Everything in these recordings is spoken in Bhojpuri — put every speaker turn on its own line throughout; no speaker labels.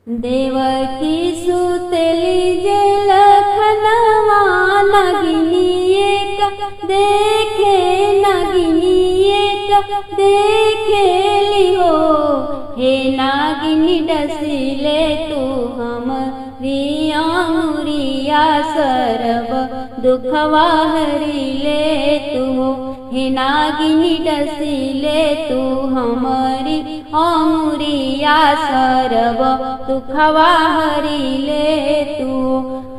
देवकी सुतली जे लखनवा नगिनी एक देखे नगिनी एक देखेली हो। हे नागिनी डसिले तू हमरी आंगुरिया सर्व दुखवा हरिले तू हो। हे नागिनी डसिले तू हमारी आंगुरिया सर्व दुखवा हरिले तू।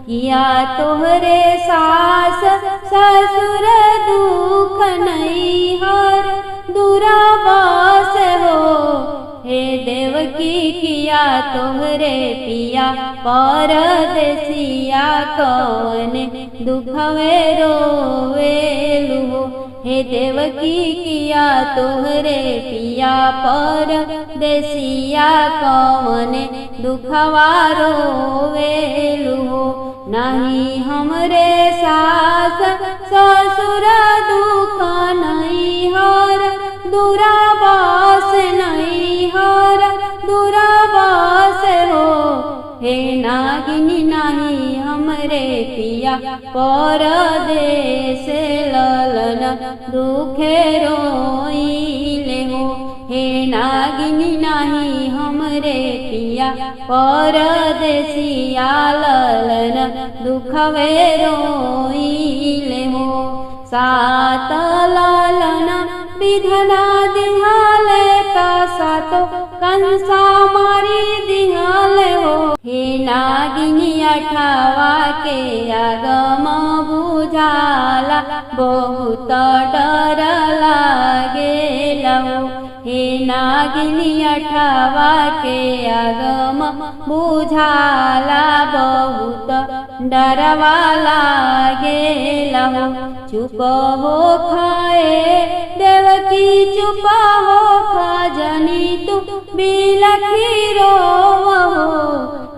किया तोहरे सास ससुर दुख नहीं हर दुरावास हो। हे देवकी किया तोहरे पिया परदेसिया कौन दुखवे रोवेलु हो। हे देवकी किया तोहरे पिया परदेसिया कौन दुखवा रोवेलु हो। नहीं हमरे सास ससुर दुख नहीं हर दुरावास नहीं हर दुरावास हो। हे नागिनी नहीं हमरे पिया परदेस ललन दुखे रोइले हो। हे नागिनी नहीं हमरे पिया परदेसिया ललन दुखवे रोइले हो। सात ललन विधना दिहाले का सातो कंसा मारी दिहाले हो। हे नागिनी अठावा के आगम बुझाला बहुत डर लागेला हो। हे नागिनी अठावा के आगम बुझाला बहुत डरवा लागेला हो। चुप हो खाए देवकी चुप हो खजनी तू बिलखी रोवहो।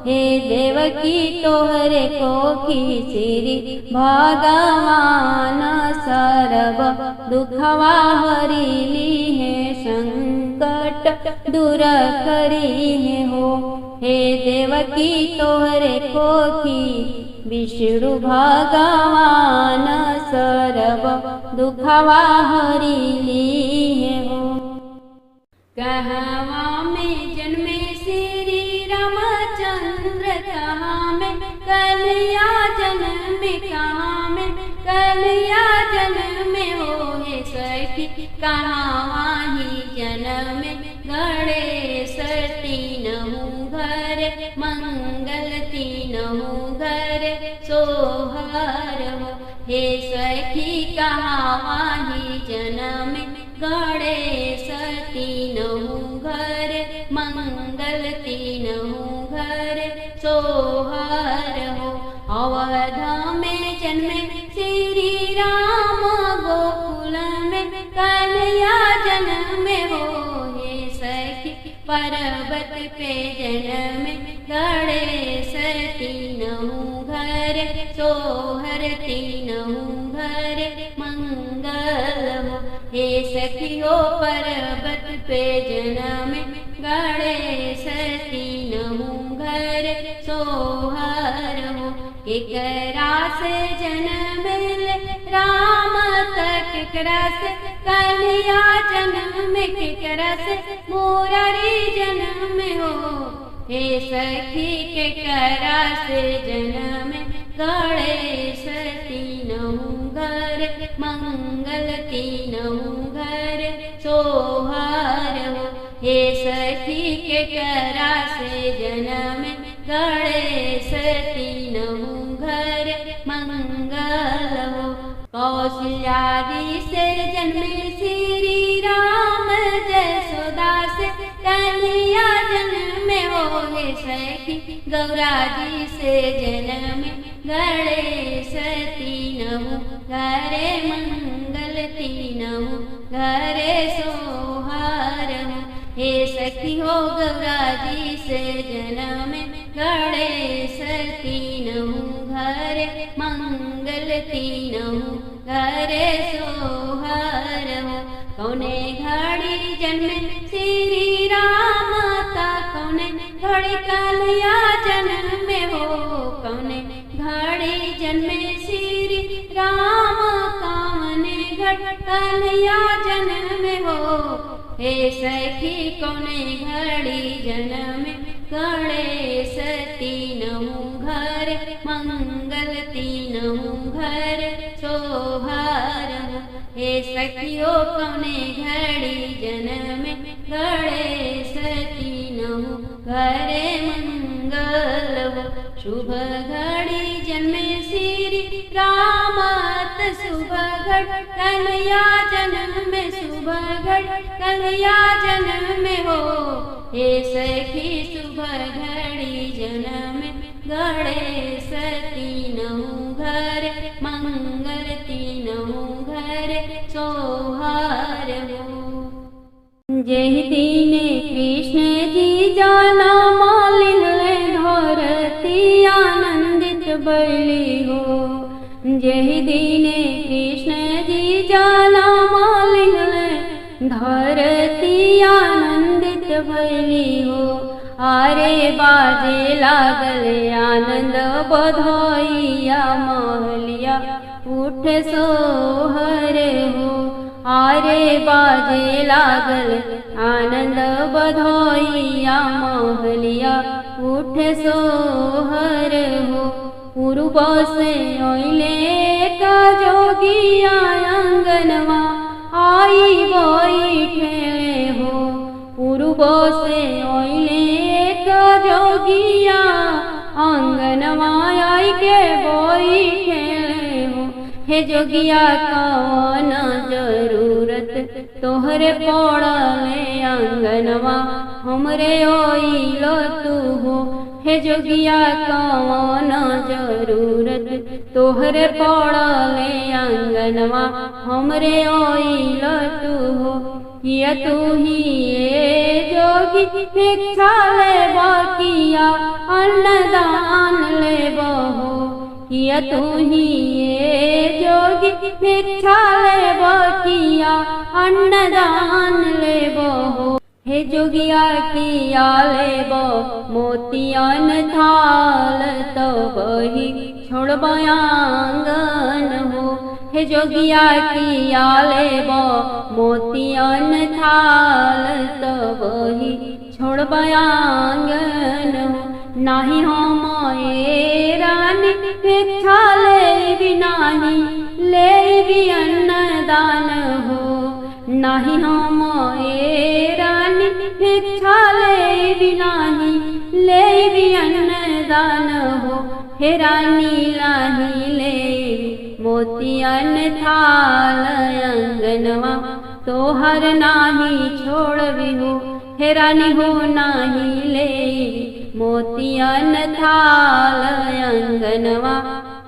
हे देवकी तोहरे कोखी श्री भगवान सर्व दुखवा हरिली है संकट दूर करी हो। हे देवकी तोहरे कोखी विष्णु भगवान सर्व दुखवा हरिली हो। कहवा में जन्मे श्री रामचंद्र कहाँ में कन्हैया जन्म कहाँ में कन्हैया जन्म हो। हे सखी कहाँ ही जन्म गणेश तीनहु घर मंगल तीनहु घर सोहर हो। हे सखी कहाँ ही जन्म गणेश तीनहु घर मंगल तीनहु घर सोहर हो। अवध में जन्मे श्री राम गोकुल में कन्हैया जन्म हो। हे सखी पर्वत पे जन्म गणेश तीनहु घर सोहर तीनहु घर मंगल हो। हे सखी हो पर्वत पे जन्म गणेश तीनहु घर सोहर हो। केकरा से जन्म राम तक केकरा से कन्हैया जन्म केकरा से मुरारी जन्म हो। हे सखी केकरा से जन्म गणेश तीनहु घर मंगल तीनहु घर सोहर हो। हे सखी केकरा से जन्म गणेश तीनहु घर मंगल हो। कौशल्यादि से जन्मे श्री राम जयसोदा से कन्हैया जन्म हो। हे सखी गौरा जी से जन्म गणेश तीनहु घर मंगल तीनहु घर सोहर हो। हे सखी हो गौरा जी से जन्म गणेश तीनहु घर मंगल तीनहु घर सोहर हो। कौने घड़ी जन्म श्री राम ता कौने घड़ी कल कन्हैया जन्म में हो। कौने घड़ी जन्मे श्री राम कौने घट कन्हैया जन्म में हो। हे सखी कौने घड़ी जन्म गणेश तीनों घर मंगल तीनों घर सोहर। हे सखियो कौने घड़ी जन्म गणेश तीनों घर मंगल हो। शुभ घड़ी जन्मे श्री राम शुभ घट कन्हैया जन्म में शुभ घट कन्हैया जन्म में हो। हे सखी शुभ घड़ी जन्म गणेश तीनों घर मंगल तीनों घर सोहर हो। जय दीने कृष्ण जी जाना मालिन धरती आनंदित बैली हो। जय दीने कृष्ण जी जाना मालिन धरती आनंदित भैली हो। आरे बाजे लागल आनंद बधाइया महलिया उठ सोहर हो। आरे बाजे लागल आनंद बधाइया महलिया उठ सोहर हो। पूर्व से ओइले का जोगिया आंगनवा आई बैठे हो। पूर्व से ओइले का जोगिया आंगनवा आई के बैठे हो। हे जोगिया कौन जरूरत तोहरे पड़ले आंगनवा हमरे ओइलो तू हो। हे जोगिया कौन जरूरत तोहरे पड़ले आंगनवा हमरे ओइलो तू हो। किया तू ही ये जोगी भिक्षा ले बाकिया अन्नदान ले बहो। किया तू ही ये जोगी भिक्षा ले बाकिया अन्नदान ले बहो। हे जोगिया किया ले बो मोतियन थाल तो बही छोड़बयांगन हो। हे जोगिया किया ले बो मोतियन थाल तो बही छोड़बयांगन हो। नाही हम ए रानी भिक्षा ले भी नाही ले भी अन्नदान हो। नाही हम ए रानी भिक्षा ले भी नाही ले भी अन्नदान हो। हे रानी लाही ले मोतियन थाल अंगनवा तोहर नाही छोड़बी हो। हे रानी हो नाही ले मोतियन थाल अंगनवा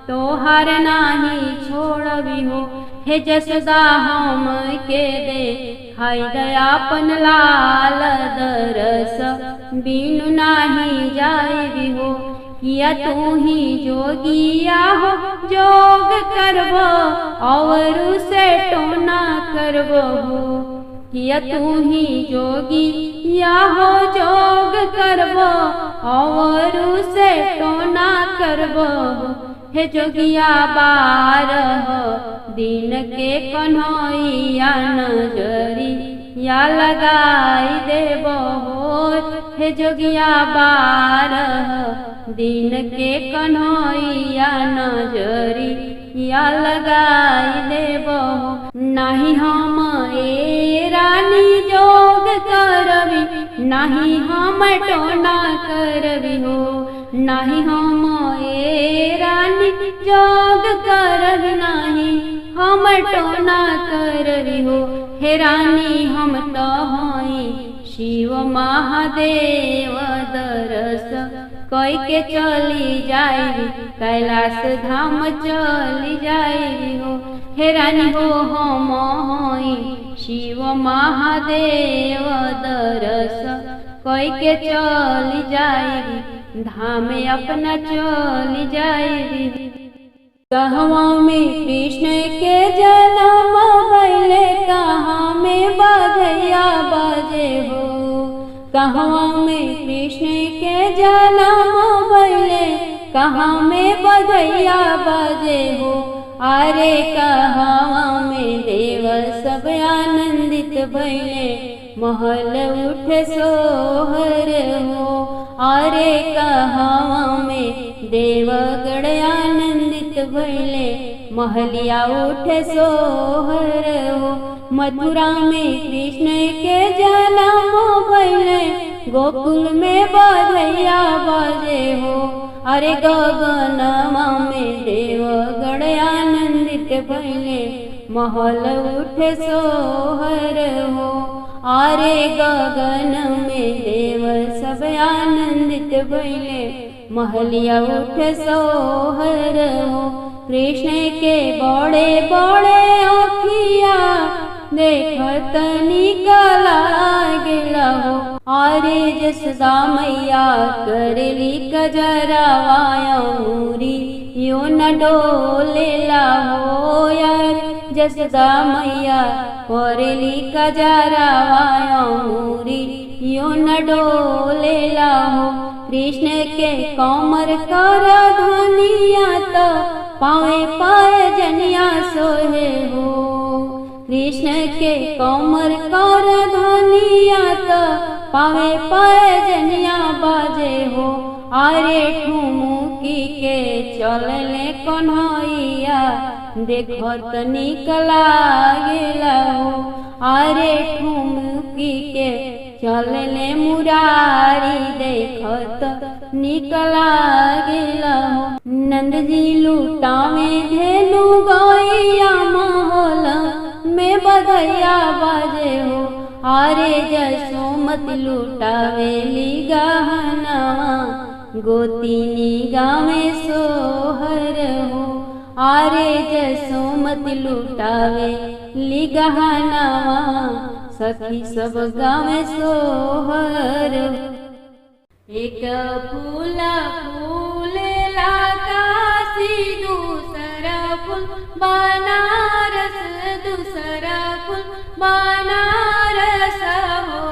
तोहर नाही छोड़बी हो। हे जसदा हम के दे खाई दयापन लाल दरस बिनु नाही जाई हो। किया तू ही जोगिया हो जोग करबो और से टोना करबो हो। किया तू ही जोगिया हो जोग करबो और से टोना करबो हो। हे जोगिया बारह दिन के कन्हैया नजरी या लगाई देबो हो। हे जोगिया बारह दिन के कन्हैया नजरी या लगाई देबो हो। नाही हम ए रानी जोग करबी नाही हम टोना करबी हो। नाही हम ए रानी जोग करबी नाही हम टोना करबी हो। हे रानी हम तो हई शिव महादेव दरस कई के चली जाई कैलाश धाम चली जाई हो। हे रानी हो हम हई शिव महादेव दरस कई के चली जाई धाम अपना चली जाई। कहवा में कृष्ण के जन्म भइले कहाँ में बधैया बाजे हो। कहवा में कृष्ण के जन्म भइले, कहाँ में बधैया बजे हो। अरे कहाँ में देव सब आनंदित भइले, महल उठे सोहर हो। अरे कहाँ में देवगण आनंदित भइले, महलिया उठे सोहर हो। मथुरा में कृष्ण के जन्म भइले, गोकुल में बधैया बजे हो। अरे गगनमा में देवगण आनंदित भइले, महल उठे सोहर हो। अरे गगन में देव सब आनंदित भइले, महलिया उठे सोहर हो। कृष्ण के बड़े बड़े अखिया देखत निकला गेला हो। अरे जसोदा मैया करेली कजरावाया मूरी, यो न डोलेला हो। यार जसोदा मैया करेली कजरावाया मूरी, यो न डोलेला हो। कृष्ण के कमर कर धनिया तो पावे पाए जनिया सोहे हो। कृष्ण के कमर कर धनिया तो पावे पाए जनिया बाजे हो। अरे ठुमुकी के चलले कन्हैया, देखत निकला गेला हो। अरे ठुमुकी के चलले मुरारी, देखत निकला गेला हो। नंद जी लुटावे धेनु गैया, महल में बधैया बाजे हो। अरे जसोमती लुटावेली गहनवा, गोतिनी गावे सोहर हो। अरे जसोमती लुटावेली गहनवा, सखी सब गावे सोहर। एक फूल फूलेला काशी, दूसरा फूल बनारस, दूसरा फूल बनारस हो।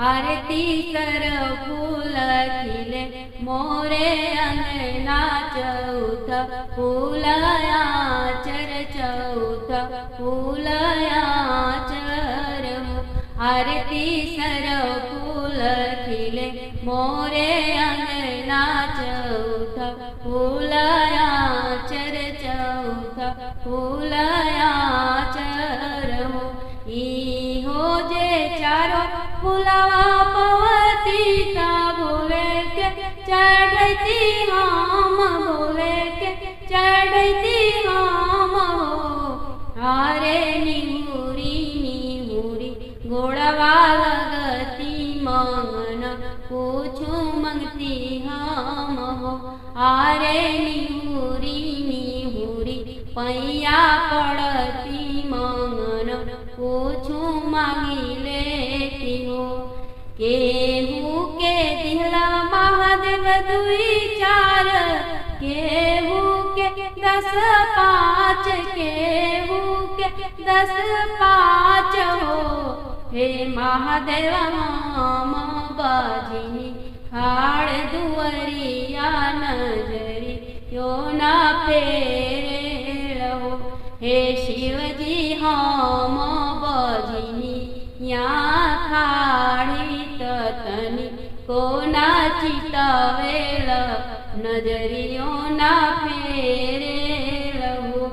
अरे तीसरा फूल खिले मोरे अंगना, चौथा फूल आचर, चौथा फूल आचर हो। अरे तीसरा फूल खिले मोरे अंगना, चौथा फूल आचर, चौथा फूल आचर हो। ई हो जे चारो फूलवा पवती, ता भोले के चढ़ती हम, भोले के चढ़ती हम हो। अरे निहुरी निहुरी गोड़वा लगती, मंगन पूछू मंगती हम हो। अरे निहुरी निहुरी पैया पड़ती, मंगन पूछू मांगी लेती हो। केहू के दिहला महादेव दुई चार, केहू के 10 5, केहू के 10 5 हो। हे महादेव हम बाजिनी, खाड़ दुवरिया नजरी यो ना फेरे हो। हे शिवजी हम बाजिनी, या खाड़ी तनी को ना चितावेल, नजरियो ना फेरे हो।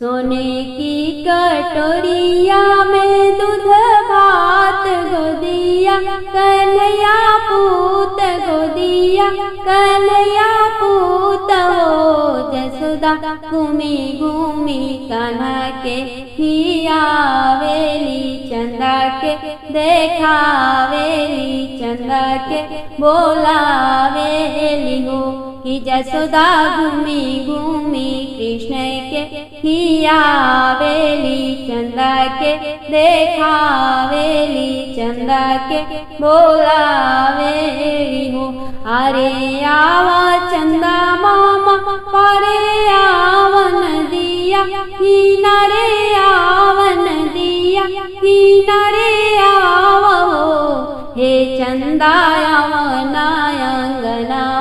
सोने की कटोरिया में दूध भात गोदिया, कन्हैया पूत गोदिया, कन्हैया पूत हो। जसोदा घूमी घूमी कान्हा के खियावेली, चंदा के देखावेली, चंदा के बोलावेली हो। कि जसोदा घूमी घूमी कृष्ण के खियावेली, चंदा के देखावेली, चंदा के बोलावेली हो। अरे आवा चंदा मामा पारे आवन दिया, किनारे आवन दिया, किनारे आव हो। हे चंदा आवन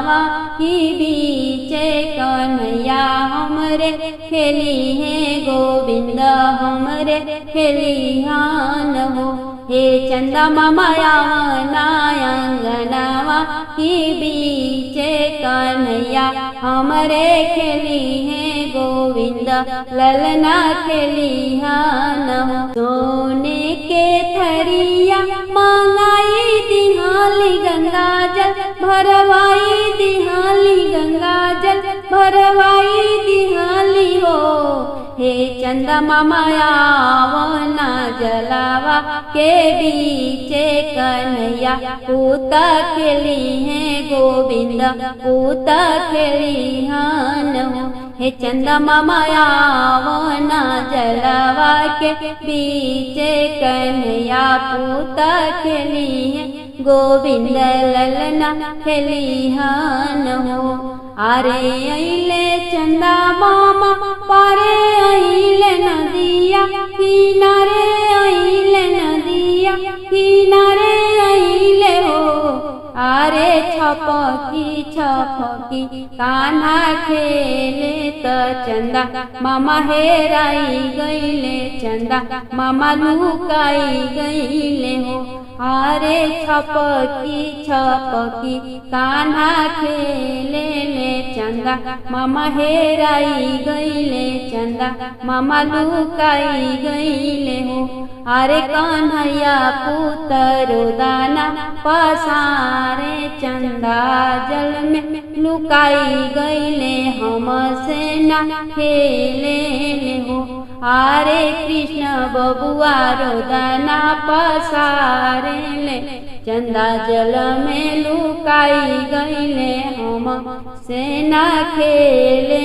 अंगनावा की बीचे कन्हैया हमरे खेली है गोविंद हमरे खेलिहान हो। हे चंदा मामा आवना अंगनावा की बीचे कन्हैया हमरे खेली है गोविंद ललना खेलिहान हो। सोने के थरिया मांगाई दिहाली गंगा जल भरवाई दिहाली गंगा जल भरवाई दिहाली हो। हे चंदा मामा आवना जलावा के बीचे कन्हैया पूता खेली है गोविंद पूता खेलिहान हो। हे चंदा मामा आवना जलावा के बीचे कन्हैया पूता खेली है गोविंद ललना खेलिहान हो। आरे अइले चंदा मामा पारे अइले नदिया किनारे अइले नदिया किनारे अइले हो। आरे छपकी छपकी कान्हा खेले त चंदा मामा हेराई गईले चंदा मामा लुकाई गईले हो। आरे छपकी छपकी कान्हा खेले ले चंदा मामा हेराई गईले चंदा मामा लुकाई गईले हो। आरे कन्हैया पुतरो दाना पसारे चंदा जल में लुकाई गईले हमसे ना खेले ले हो। आरे कृष्ण बबुआ रोदाना पसारे ले चंदा जल में लुकाई गईले हम से ना खेले।